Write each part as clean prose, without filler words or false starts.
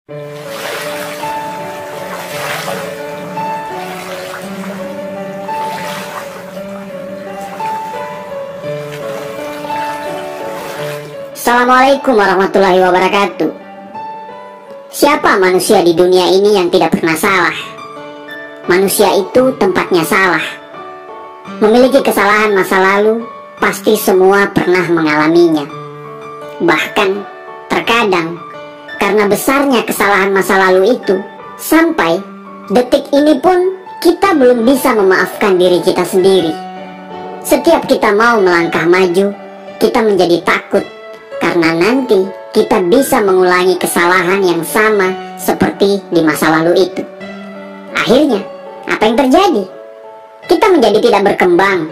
Assalamualaikum warahmatullahi wabarakatuh. Siapa manusia di dunia ini yang tidak pernah salah? Manusia itu tempatnya salah. Memiliki kesalahan masa lalu, pasti semua pernah mengalaminya. Bahkan, terkadang, karena besarnya kesalahan masa lalu itu, sampai detik ini pun kita belum bisa memaafkan diri kita sendiri. Setiap kita mau melangkah maju, kita menjadi takut karena nanti kita bisa mengulangi kesalahan yang sama seperti di masa lalu itu. Akhirnya, apa yang terjadi? Kita menjadi tidak berkembang.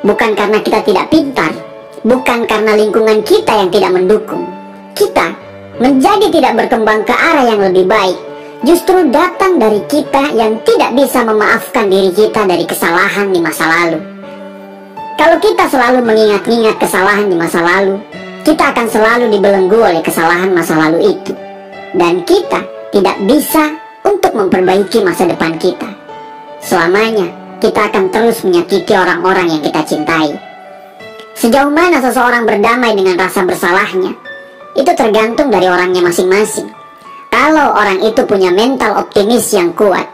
Bukan karena kita tidak pintar, bukan karena lingkungan kita yang tidak mendukung. Kita menjadi tidak berkembang ke arah yang lebih baik, justru datang dari kita yang tidak bisa memaafkan diri kita dari kesalahan di masa lalu. Kalau kita selalu mengingat-ingat kesalahan di masa lalu, kita akan selalu dibelenggu oleh kesalahan masa lalu itu. Dan kita tidak bisa untuk memperbaiki masa depan kita. Selamanya kita akan terus menyakiti orang-orang yang kita cintai. Sejauh mana seseorang berdamai dengan rasa bersalahnya, itu tergantung dari orangnya masing-masing. Kalau orang itu punya mental optimis yang kuat,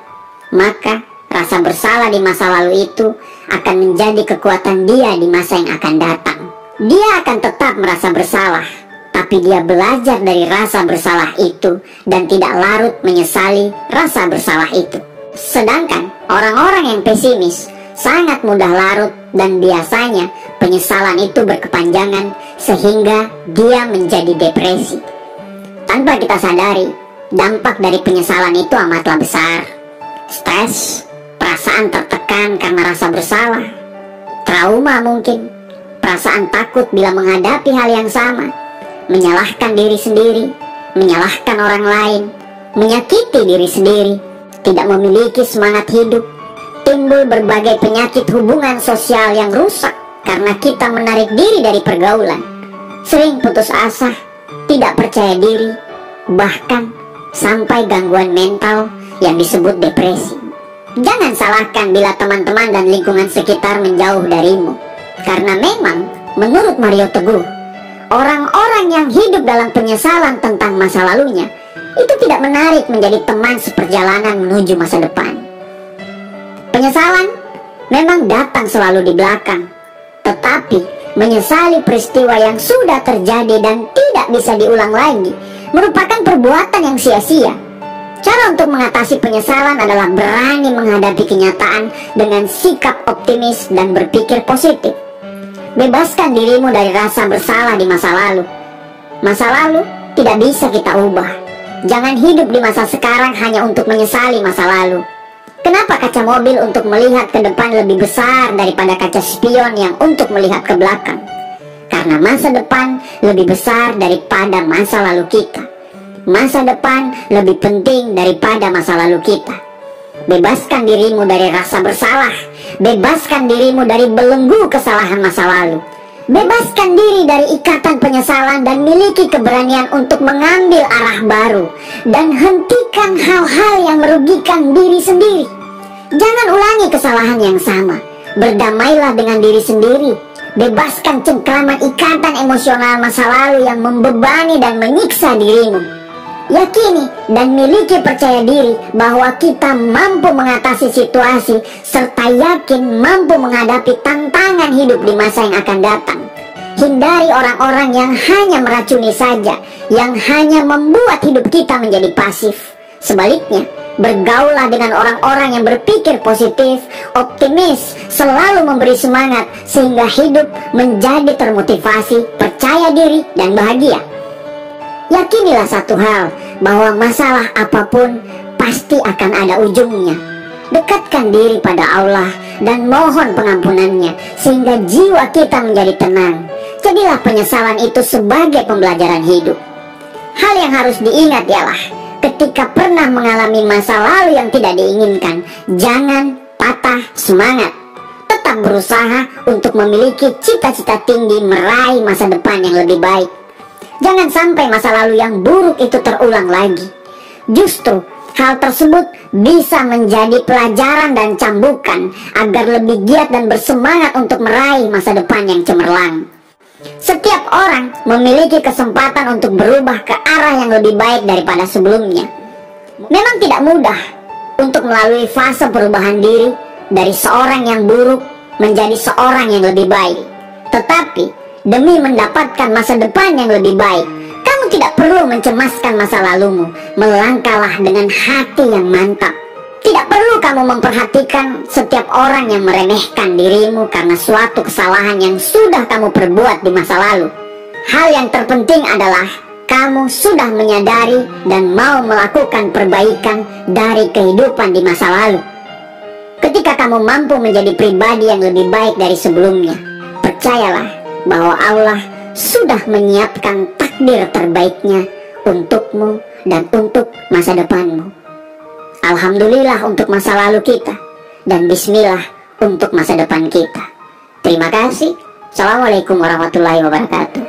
maka rasa bersalah di masa lalu itu akan menjadi kekuatan dia di masa yang akan datang. Dia akan tetap merasa bersalah, tapi dia belajar dari rasa bersalah itu dan tidak larut menyesali rasa bersalah itu. Sedangkan orang-orang yang pesimis sangat mudah larut dan biasanya penyesalan itu berkepanjangan sehingga dia menjadi depresi. Tanpa kita sadari, dampak dari penyesalan itu amatlah besar. Stres, perasaan tertekan karena rasa bersalah, trauma mungkin, perasaan takut bila menghadapi hal yang sama, menyalahkan diri sendiri, menyalahkan orang lain, menyakiti diri sendiri, tidak memiliki semangat hidup, timbul berbagai penyakit hubungan sosial yang rusak karena kita menarik diri dari pergaulan, sering putus asa, tidak percaya diri, bahkan sampai gangguan mental yang disebut depresi. Jangan salahkan bila teman-teman dan lingkungan sekitar menjauh darimu. Karena memang, menurut Mario Teguh, orang-orang yang hidup dalam penyesalan tentang masa lalunya itu tidak menarik menjadi teman seperjalanan menuju masa depan. Penyesalan memang datang selalu di belakang, tetapi menyesali peristiwa yang sudah terjadi dan tidak bisa diulang lagi merupakan perbuatan yang sia-sia. Cara untuk mengatasi penyesalan adalah berani menghadapi kenyataan dengan sikap optimis dan berpikir positif. Bebaskan dirimu dari rasa bersalah di masa lalu. Masa lalu tidak bisa kita ubah. Jangan hidup di masa sekarang hanya untuk menyesali masa lalu. Kenapa kaca mobil untuk melihat ke depan lebih besar daripada kaca spion yang untuk melihat ke belakang? Karena masa depan lebih besar daripada masa lalu kita. Masa depan lebih penting daripada masa lalu kita. Bebaskan dirimu dari rasa bersalah. Bebaskan dirimu dari belenggu kesalahan masa lalu. Bebaskan diri dari ikatan penyesalan dan miliki keberanian untuk mengambil arah baru. Dan hentikan hal-hal yang merugikan diri sendiri. Jangan ulangi kesalahan yang sama. Berdamailah dengan diri sendiri. Bebaskan cengkraman ikatan emosional masa lalu yang membebani dan menyiksa dirimu. Yakini dan miliki percaya diri bahwa kita mampu mengatasi situasi serta yakin mampu menghadapi tantangan hidup di masa yang akan datang. Hindari orang-orang yang hanya meracuni saja, yang hanya membuat hidup kita menjadi pasif. Sebaliknya, bergaullah dengan orang-orang yang berpikir positif, optimis, selalu memberi semangat sehingga hidup menjadi termotivasi, percaya diri, dan bahagia. Yakinilah satu hal, bahwa masalah apapun pasti akan ada ujungnya. Dekatkan diri pada Allah dan mohon pengampunannya sehingga jiwa kita menjadi tenang. Jadilah penyesalan itu sebagai pembelajaran hidup. Hal yang harus diingat ialah ketika pernah mengalami masa lalu yang tidak diinginkan, jangan patah semangat. Tetap berusaha untuk memiliki cita-cita tinggi meraih masa depan yang lebih baik. Jangan sampai masa lalu yang buruk itu terulang lagi. Justru hal tersebut bisa menjadi pelajaran dan cambukan agar lebih giat dan bersemangat untuk meraih masa depan yang cemerlang. Setiap orang memiliki kesempatan untuk berubah ke arah yang lebih baik daripada sebelumnya. Memang tidak mudah untuk melalui fase perubahan diri dari seorang yang buruk menjadi seorang yang lebih baik. Tetapi demi mendapatkan masa depan yang lebih baik, kamu tidak perlu mencemaskan masa lalumu. Melangkahlah dengan hati yang mantap. Tidak perlu kamu memperhatikan setiap orang yang meremehkan dirimu karena suatu kesalahan yang sudah kamu perbuat di masa lalu. Hal yang terpenting adalah kamu sudah menyadari dan mau melakukan perbaikan dari kehidupan di masa lalu. Ketika kamu mampu menjadi pribadi yang lebih baik dari sebelumnya, percayalah bahwa Allah sudah menyiapkan takdir terbaiknya untukmu dan untuk masa depanmu. Alhamdulillah untuk masa lalu kita, dan bismillah untuk masa depan kita. Terima kasih. Assalamualaikum warahmatullahi wabarakatuh.